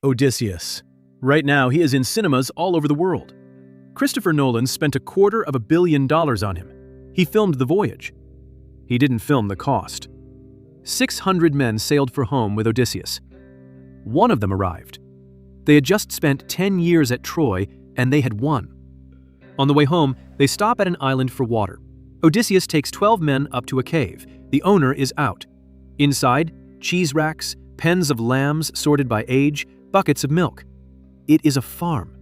Odysseus. Right now, he is in cinemas all over the world. Christopher Nolan spent $250 million on him. He filmed The Voyage. He didn't film the cost. 600 men sailed for home with Odysseus. One of them arrived. They had just spent 10 years at Troy, and they had won. On the way home, they stop at an island for water. Odysseus takes 12 men up to a cave. The owner is out. Inside, cheese racks, pens of lambs sorted by age, buckets of milk. It is a farm.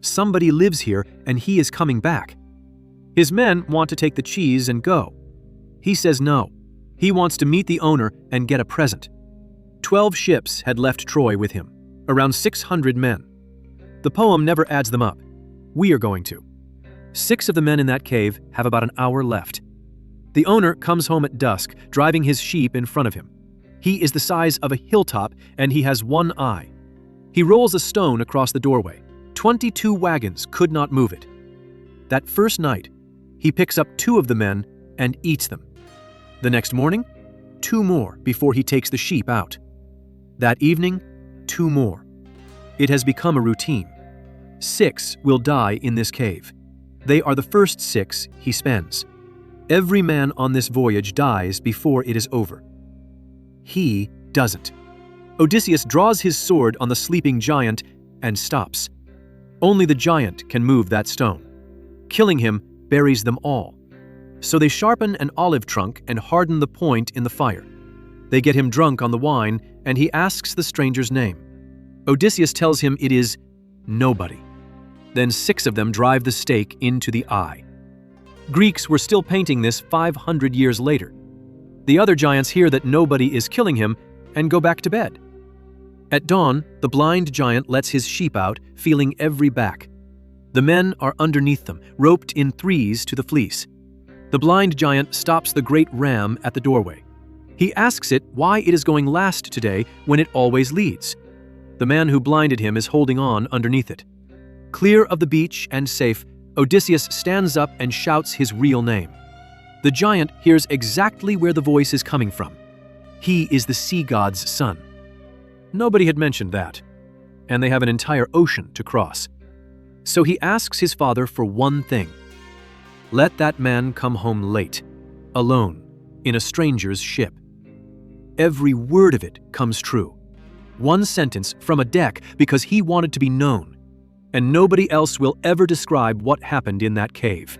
Somebody lives here, and he is coming back. His men want to take the cheese and go. He says no. He wants to meet the owner and get a present. 12 ships had left Troy with him, around 600 men. The poem never adds them up. We are going to. 6 of the men in that cave have about an hour left. The owner comes home at dusk, driving his sheep in front of him. He is the size of a hilltop, and he has one eye. He rolls a stone across the doorway. 22 wagons could not move it. That first night, he picks up 2 of the men and eats them. The next morning, 2 more before he takes the sheep out. That evening, 2 more. It has become a routine. 6 will die in this cave. They are the first 6 he spends. Every man on this voyage dies before it is over. He doesn't. Odysseus draws his sword on the sleeping giant and stops. Only the giant can move that stone. Killing him buries them all. So they sharpen an olive trunk and harden the point in the fire. They get him drunk on the wine, and he asks the stranger's name. Odysseus tells him it is nobody. Then 6 of them drive the stake into the eye. Greeks were still painting this 500 years later. The other giants hear that nobody is killing him and go back to bed. At dawn, the blind giant lets his sheep out, feeling every back. The men are underneath them, roped in 3s to the fleece. The blind giant stops the great ram at the doorway. He asks it why it is going last today when it always leads. The man who blinded him is holding on underneath it. Clear of the beach and safe, Odysseus stands up and shouts his real name. The giant hears exactly where the voice is coming from. He is the sea god's son. Nobody had mentioned that, and they have an entire ocean to cross. So he asks his father for one thing. Let that man come home late, alone, in a stranger's ship. Every word of it comes true. One sentence from a deck because he wanted to be known, and nobody else will ever describe what happened in that cave.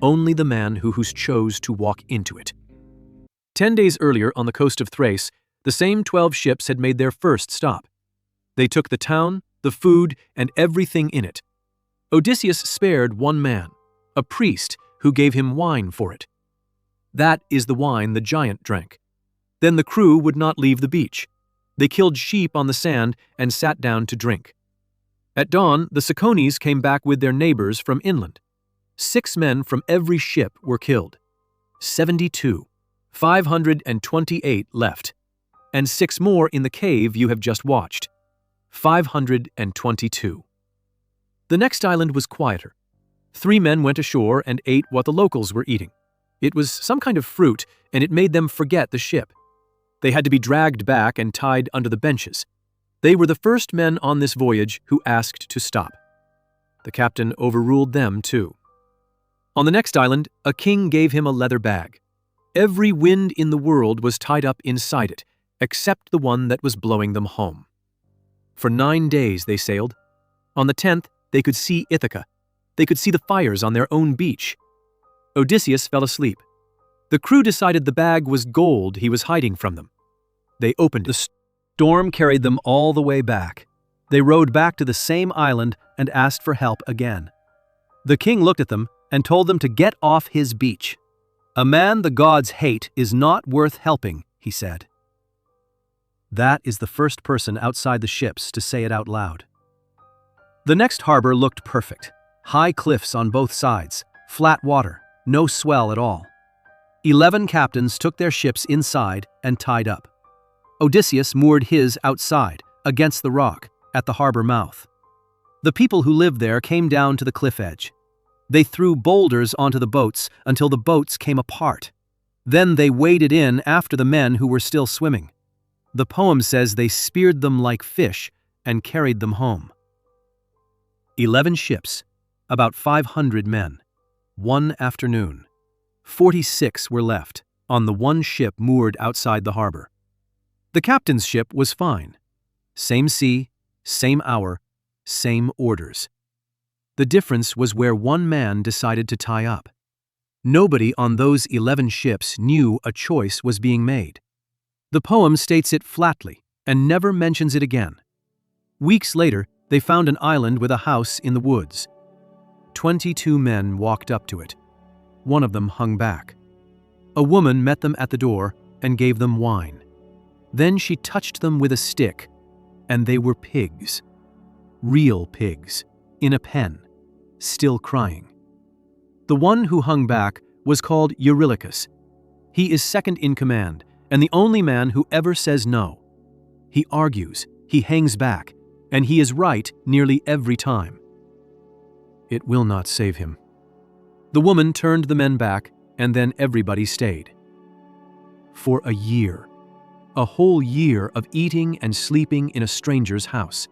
Only the man who chose to walk into it. 10 days earlier on the coast of Thrace, the same 12 ships had made their first stop. They took the town, the food, and everything in it. Odysseus spared one man, a priest who gave him wine for it. That is the wine the giant drank. Then the crew would not leave the beach. They killed sheep on the sand and sat down to drink. At dawn, the Cicones came back with their neighbors from inland. 6 men from every ship were killed. 72. 528 left. And 6 more in the cave you have just watched. 522. The next island was quieter. 3 men went ashore and ate what the locals were eating. It was some kind of fruit, and it made them forget the ship. They had to be dragged back and tied under the benches. They were the first men on this voyage who asked to stop. The captain overruled them too. On the next island, a king gave him a leather bag. Every wind in the world was tied up inside it, except the one that was blowing them home. For 9 days they sailed. On the 10th, they could see Ithaca. They could see the fires on their own beach. Odysseus fell asleep. The crew decided the bag was gold he was hiding from them. They opened it. The storm carried them all the way back. They rowed back to the same island and asked for help again. The king looked at them and told them to get off his beach. A man the gods hate is not worth helping, he said. That is the first person outside the ships to say it out loud. The next harbor looked perfect. High cliffs on both sides, flat water, no swell at all. 11 captains took their ships inside and tied up. Odysseus moored his outside, against the rock, at the harbor mouth. The people who lived there came down to the cliff edge. They threw boulders onto the boats until the boats came apart. Then they waded in after the men who were still swimming. The poem says they speared them like fish and carried them home. 11 ships, about 500 men. One afternoon. 46 were left, on the one ship moored outside the harbor. The captain's ship was fine. Same sea, same hour, same orders. The difference was where one man decided to tie up. Nobody on those 11 ships knew a choice was being made. The poem states it flatly and never mentions it again. Weeks later, they found an island with a house in the woods. 22 men walked up to it. One of them hung back. A woman met them at the door and gave them wine. Then she touched them with a stick, and they were pigs. Real pigs, in a pen, still crying. The one who hung back was called Eurylochus. He is second in command, and the only man who ever says no. He argues, he hangs back, and he is right nearly every time. It will not save him. The woman turned the men back, and then everybody stayed. For a year. A whole year of eating and sleeping in a stranger's house.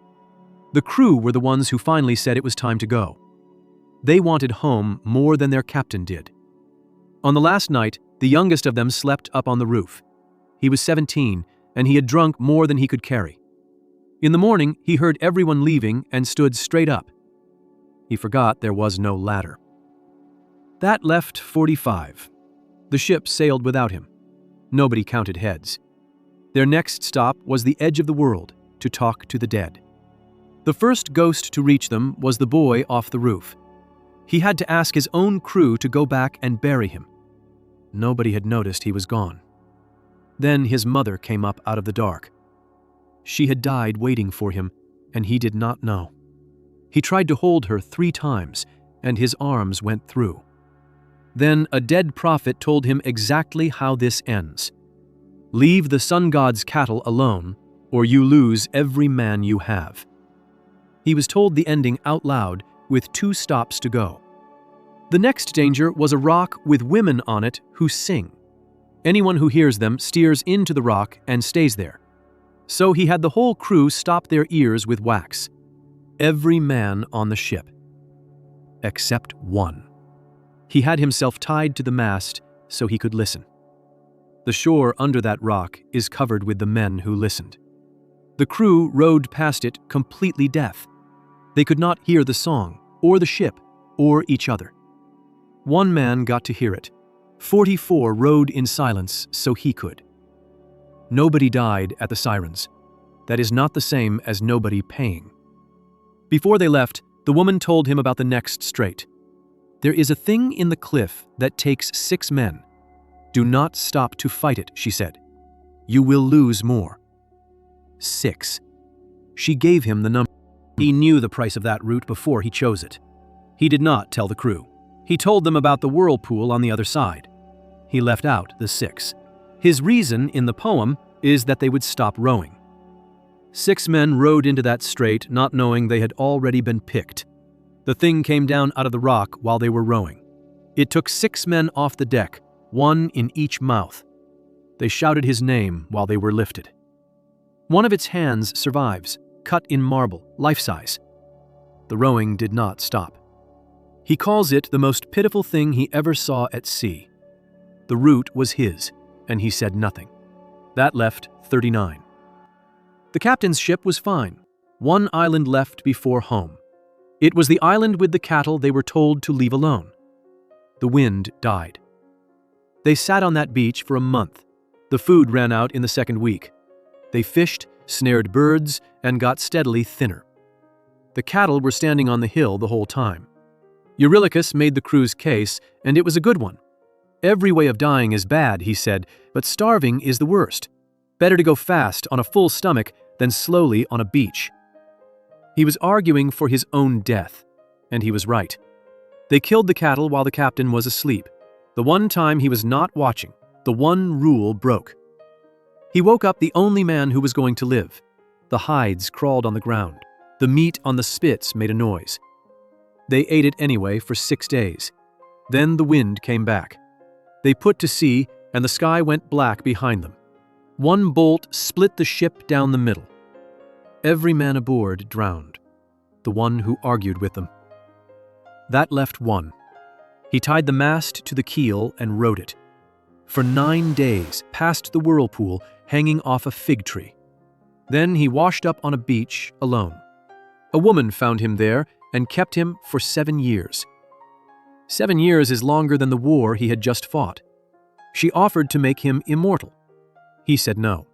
The crew were the ones who finally said it was time to go. They wanted home more than their captain did. On the last night, the youngest of them slept up on the roof. He was 17, and he had drunk more than he could carry. In the morning, he heard everyone leaving and stood straight up. He forgot there was no ladder. That left 45. The ship sailed without him. Nobody counted heads. Their next stop was the edge of the world, to talk to the dead. The first ghost to reach them was the boy off the roof. He had to ask his own crew to go back and bury him. Nobody had noticed he was gone. Then his mother came up out of the dark. She had died waiting for him, and he did not know. He tried to hold her 3 times, and his arms went through. Then a dead prophet told him exactly how this ends. Leave the sun god's cattle alone, or you lose every man you have. He was told the ending out loud with 2 stops to go. The next danger was a rock with women on it who sing. Anyone who hears them steers into the rock and stays there. So he had the whole crew stop their ears with wax. Every man on the ship. Except one. He had himself tied to the mast so he could listen. The shore under that rock is covered with the men who listened. The crew rowed past it completely deaf. They could not hear the song, or the ship, or each other. One man got to hear it. 44 rowed in silence so he could. Nobody died at the sirens. That is not the same as nobody paying. Before they left, the woman told him about the next strait. There is a thing in the cliff that takes 6 men. Do not stop to fight it, she said. You will lose more. 6. She gave him the number. He knew the price of that route before he chose it. He did not tell the crew. He told them about the whirlpool on the other side. He left out the 6. His reason in the poem is that they would stop rowing. 6 men rowed into that strait not knowing they had already been picked. The thing came down out of the rock while they were rowing. It took 6 men off the deck, 1 in each mouth. They shouted his name while they were lifted. One of its hands survives, cut in marble, life-size. The rowing did not stop. He calls it the most pitiful thing he ever saw at sea. The route was his, and he said nothing. That left 39. The captain's ship was fine. 1 island left before home. It was the island with the cattle they were told to leave alone. The wind died. They sat on that beach for a month. The food ran out in the 2nd week. They fished, snared birds, and got steadily thinner. The cattle were standing on the hill the whole time. Eurylochus made the crew's case, and it was a good one. Every way of dying is bad, he said, but starving is the worst. Better to go fast on a full stomach than slowly on a beach. He was arguing for his own death, and he was right. They killed the cattle while the captain was asleep. The one time he was not watching, the one rule broke. He woke up the only man who was going to live. The hides crawled on the ground. The meat on the spits made a noise. They ate it anyway for 6 days. Then the wind came back. They put to sea, and the sky went black behind them. One bolt split the ship down the middle. Every man aboard drowned, the one who argued with them. That left one. He tied the mast to the keel and rowed it. For 9 days, past the whirlpool, hanging off a fig tree. Then he washed up on a beach alone. A woman found him there and kept him for 7 years. 7 years is longer than the war he had just fought. She offered to make him immortal. He said no.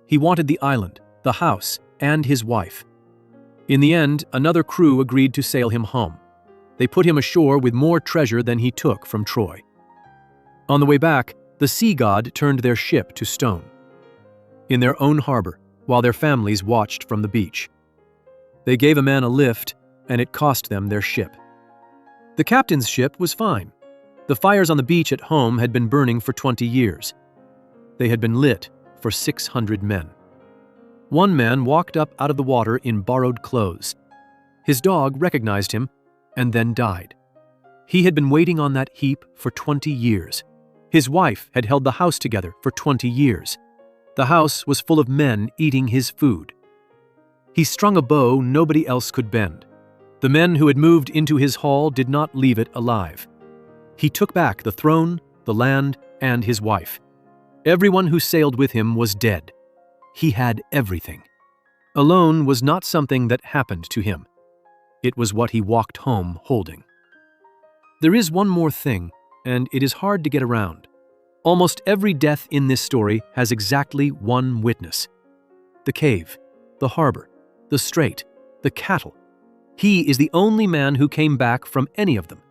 He wanted the island, the house, and his wife. In the end, another crew agreed to sail him home. They put him ashore with more treasure than he took from Troy. On the way back, the sea god turned their ship to stone. In their own harbor, while their families watched from the beach. They gave a man a lift, and it cost them their ship. The captain's ship was fine. The fires on the beach at home had been burning for 20 years. They had been lit for 600 men. One man walked up out of the water in borrowed clothes. His dog recognized him and then died. He had been waiting on that heap for 20 years. His wife had held the house together for 20 years. The house was full of men eating his food. He strung a bow nobody else could bend. The men who had moved into his hall did not leave it alive. He took back the throne, the land, and his wife. Everyone who sailed with him was dead. He had everything. Alone was not something that happened to him. It was what he walked home holding. There is one more thing, and it is hard to get around. Almost every death in this story has exactly one witness. The cave, the harbor, the strait, the cattle. He is the only man who came back from any of them,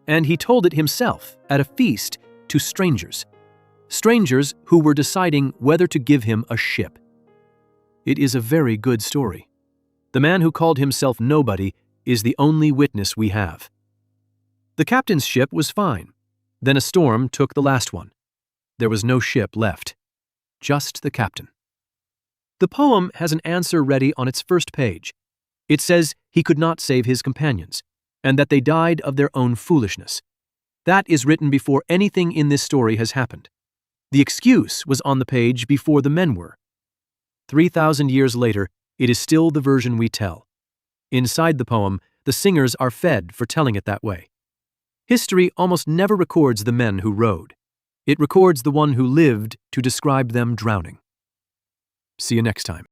and he told it himself at a feast to strangers. Strangers who were deciding whether to give him a ship. It is a very good story. The man who called himself nobody is the only witness we have. The captain's ship was fine. Then a storm took the last one. There was no ship left. Just the captain. The poem has an answer ready on its first page. It says he could not save his companions, and that they died of their own foolishness. That is written before anything in this story has happened. The excuse was on the page before the men were. 3,000 years later, it is still the version we tell. Inside the poem, the singers are fed for telling it that way. History almost never records the men who rowed. It records the one who lived to describe them drowning. See you next time.